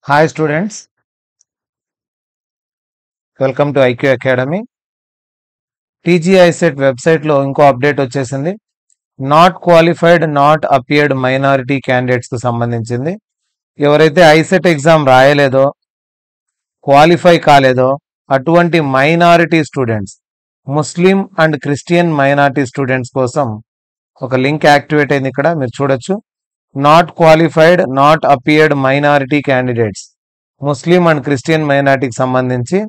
Hi students, welcome to IQ Academy. TGI set website లో ఇంకో update వచ్చేసింది. Not qualified not appeared minority candidates కు సంబంధించింది. ఎవరైతే ఐసెట్ ఎగ్జామ్ రాయలేదో క్వాలిఫై కాలేదో అటువంటి minority students, Muslim and Christian minority students కోసం ఒక లింక్ యాక్టివేట్ అయింది. ఇక్కడ మీరు చూడొచ్చు. Not qualified not appeared minority candidates, Muslim and Christian మైనారిటీకి సంబంధించి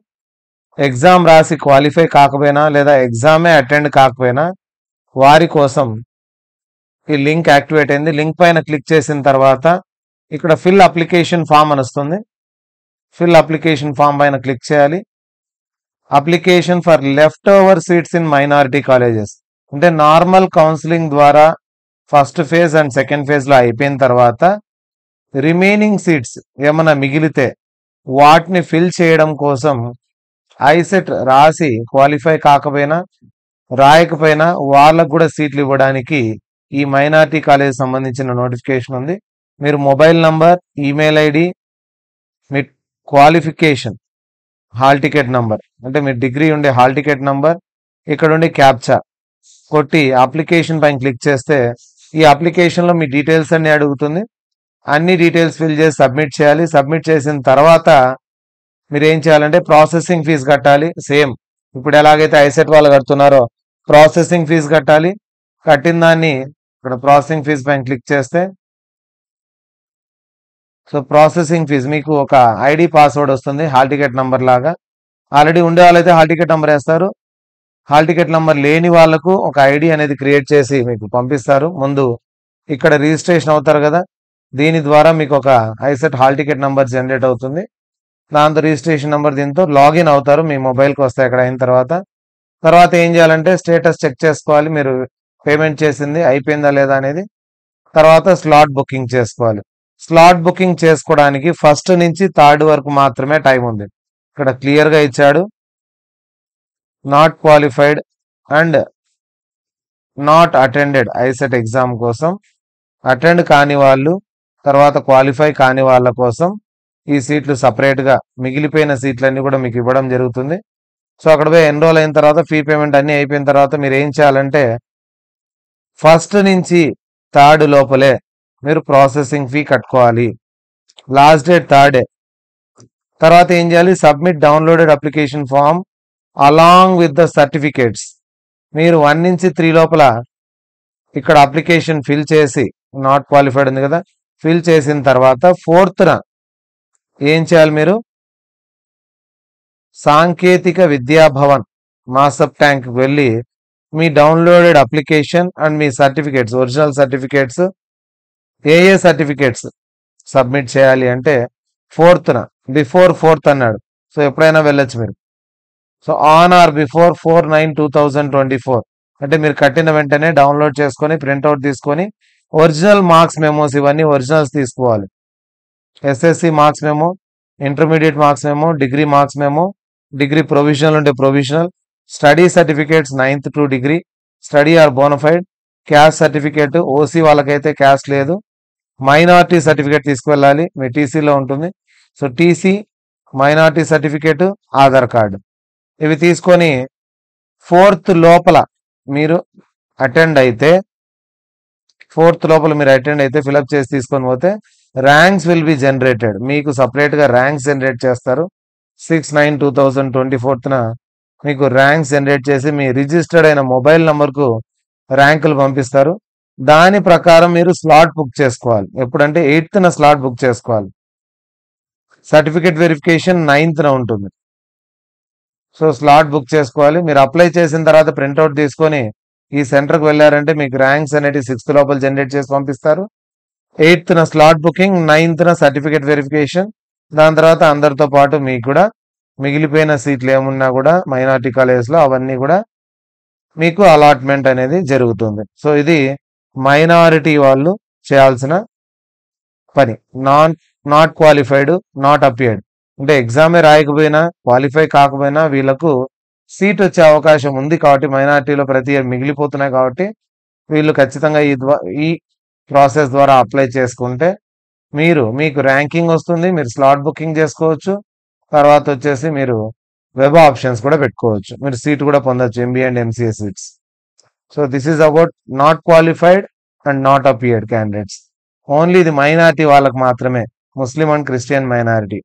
ఎగ్జామ్ రాసి క్వాలిఫై కాకపోయినా లేదా ఎగ్జామే అటెండ్ కాకపోయినా వారి కోసం ఈ లింక్ యాక్టివేట్ అయింది. లింక్ పైన క్లిక్ చేసిన తర్వాత ఇక్కడ ఫిల్ అప్లికేషన్ ఫామ్ అని వస్తుంది. ఫిల్ అప్లికేషన్ ఫామ్ పైన క్లిక్ చేయాలి. Application for left over seats in minority colleges అంటే నార్మల్ కౌన్సిలింగ్ ద్వారా first phase and second phase లో అయిపోయిన తర్వాత రిమైనింగ్ సీట్స్ ఏమైనా మిగిలితే వాటిని ఫిల్ చేయడం కోసం ఐసెట్ రాసి క్వాలిఫై కాకపోయినా రాయకపోయినా వాళ్ళకు కూడా సీట్లు ఇవ్వడానికి ఈ మైనారిటీ కాలేజ్ సంబంధించిన నోటిఫికేషన్ ఉంది. మీరు మొబైల్ నంబర్, ఈమెయిల్ ఐడి, మీ క్వాలిఫికేషన్, హాల్ టికెట్ నంబర్ అంటే మీ డిగ్రీ ఉండే హాల్ టికెట్ నంబర్, ఇక్కడ ఉండే క్యాప్చా కొట్టి అప్లికేషన్ పైన క్లిక్ చేస్తే ఈ అప్లికేషన్లో మీ డీటెయిల్స్ అన్ని అడుగుతుంది. అన్ని డీటెయిల్స్ ఫిల్ చేసి సబ్మిట్ చేయాలి. సబ్మిట్ చేసిన తర్వాత మీరు ఏం చేయాలంటే ప్రాసెసింగ్ ఫీజు కట్టాలి. సేమ్ ఇప్పుడు ఎలాగైతే ఐసెట్ వాళ్ళు కడుతున్నారో ప్రాసెసింగ్ ఫీజు కట్టాలి. కట్టిన దాన్ని ఇక్కడ ప్రాసెసింగ్ ఫీజు పైన క్లిక్ చేస్తే సో ప్రాసెసింగ్ ఫీజు మీకు ఒక ఐడి పాస్వర్డ్ వస్తుంది హాల్ టికెట్ నంబర్ లాగా. ఆల్రెడీ ఉండే వాళ్ళైతే హాల్ టికెట్ నంబర్ వేస్తారు. హాల్ టికెట్ నంబర్ లేని వాళ్ళకు ఒక ఐడి అనేది క్రియేట్ చేసి మీకు పంపిస్తారు. ముందు ఇక్కడ రిజిస్ట్రేషన్ అవుతారు కదా, దీని ద్వారా మీకు ఒక ICET hall ticket number generate అవుతుంది. దాంతో రిజిస్ట్రేషన్ నెంబర్ దీంతో లాగిన్ అవుతారు. మీ మొబైల్కి వస్తాయి. అక్కడ అయిన తర్వాత ఏం చేయాలంటే స్టేటస్ చెక్ చేసుకోవాలి. మీరు పేమెంట్ చేసింది అయిపోయిందా లేదా అనేది. తర్వాత స్లాట్ బుకింగ్ చేసుకోవాలి. స్లాట్ బుకింగ్ చేసుకోవడానికి ఫస్ట్ నుంచి థర్డ్ వరకు మాత్రమే టైం ఉంది. ఇక్కడ క్లియర్గా ఇచ్చాడు. Not qualified and not attended ICET exam కోసం, అటెండ్ కాని వాళ్ళు, తర్వాత క్వాలిఫై కాని వాళ్ళ కోసం ఈ సీట్లు సపరేట్గా మిగిలిపోయిన సీట్లన్నీ కూడా మీకు ఇవ్వడం జరుగుతుంది. సో అక్కడ పోయి ఎన్రోల్ అయిన తర్వాత ఫీ పేమెంట్ అన్నీ అయిపోయిన తర్వాత మీరు ఏం చేయాలంటే ఫస్ట్ నుంచి థర్డ్ లోపలే మీరు ప్రాసెసింగ్ ఫీ కట్టుకోవాలి. లాస్ట్ డేట్ థర్డే. తర్వాత ఏం చేయాలి, submit downloaded application form along with the certificates. మీరు 1 నుంచి 3 లోపల ఇక్కడ అప్లికేషన్ ఫిల్ చేసి, నాట్ క్వాలిఫైడ్ ఉంది కదా, ఫిల్ చేసిన తర్వాత 4th ఏం చేయాలి, మీరు సాంకేతిక విద్యాభవన్ మాసప్ ట్యాంక్ వెళ్ళి మీ డౌన్లోడెడ్ అప్లికేషన్ అండ్ మీ సర్టిఫికేట్స్, ఒరిజినల్ సర్టిఫికేట్స్, ఏ సర్టిఫికేట్స్ సబ్మిట్ చేయాలి అంటే 4th బిఫోర్ 4th అన్నాడు. సో ఎప్పుడైనా వెళ్ళొచ్చు మీరు. సో ఆన్ ఆర్ బిఫోర్ 4/9/2024 అంటే మీరు కట్టిన వెంటనే డౌన్లోడ్ చేసుకొని ప్రింట్అవుట్ తీసుకొని ఒరిజినల్ మార్క్స్ మెమోస్ ఇవన్నీ ఒరిజినల్స్ తీసుకోవాలి. SSC marks memo, intermediate marks memo, degree marks memo, degree provisional ఉంటే provisional, study certificates 9th to degree, study or bonafide, caste certificate, OC వాళ్ళకైతే క్యాస్ట్ లేదు, మైనార్టీ సర్టిఫికేట్ తీసుకువెళ్ళాలి, మీ టీసీలో ఉంటుంది. So TC, minority certificate, Aadhaar card ఇవి తీసుకొని 4th లోపల మీరు అటెండ్ అయితే ఫిలప్ చేసి తీసుకొని పోతే ర్యాంక్స్ విల్ బి జనరేటెడ్. మీకు సపరేట్గా ర్యాంక్స్ జనరేట్ చేస్తారు. 6/9/2024 మీకు ర్యాంక్స్ జనరేట్ చేసి మీ రిజిస్టర్డ్ అయిన మొబైల్ నంబర్కు ర్యాంకులు పంపిస్తారు. దాని ప్రకారం మీరు స్లాట్ బుక్ చేసుకోవాలి. ఎప్పుడంటే 8th స్లాట్ బుక్ చేసుకోవాలి. సర్టిఫికేట్ వెరిఫికేషన్ 9th ఉంటుంది. సో స్లాట్ బుక్ చేసుకోవాలి. మీరు అప్లై చేసిన తర్వాత ప్రింట్అవుట్ తీసుకొని ఈ సెంటర్కి వెళ్ళారంటే మీకు ర్యాంక్స్ అనేవి 6th లోపల జనరేట్ చేసి పంపిస్తారు. 8th slot booking, 9th certificate verification. దాని తర్వాత అందరితో పాటు మీకు కూడా మిగిలిపోయిన సీట్లు ఏమున్నా కూడా మైనారిటీ కాలేజెస్లో అవన్నీ కూడా మీకు అలాట్మెంట్ అనేది జరుగుతుంది. సో ఇది మైనారిటీ వాళ్ళు చేయాల్సిన పని. నాట్ క్వాలిఫైడ్ నాట్ అపియర్డ్ అంటే ఎగ్జామే రాయకపోయినా క్వాలిఫై కాకపోయినా వీళ్ళకు సీట్ వచ్చే అవకాశం ఉంది. కాబట్టి మైనారిటీలో ప్రతి ఇయర్ మిగిలిపోతున్నాయి కాబట్టి వీళ్ళు ఖచ్చితంగా ఈ ప్రాసెస్ ద్వారా అప్లై చేసుకుంటే మీకు ర్యాంకింగ్ వస్తుంది, మీరు స్లాట్ బుకింగ్ చేసుకోవచ్చు. తర్వాత వచ్చేసి మీరు వెబ్ ఆప్షన్స్ కూడా పెట్టుకోవచ్చు, మీరు సీట్ కూడా పొందొచ్చు, MBA and MCA seats. So this is about not qualified and not appeared candidates. Only ఇది మైనారిటీ వాళ్ళకి మాత్రమే, ముస్లిం అండ్ క్రిస్టియన్ మైనారిటీ.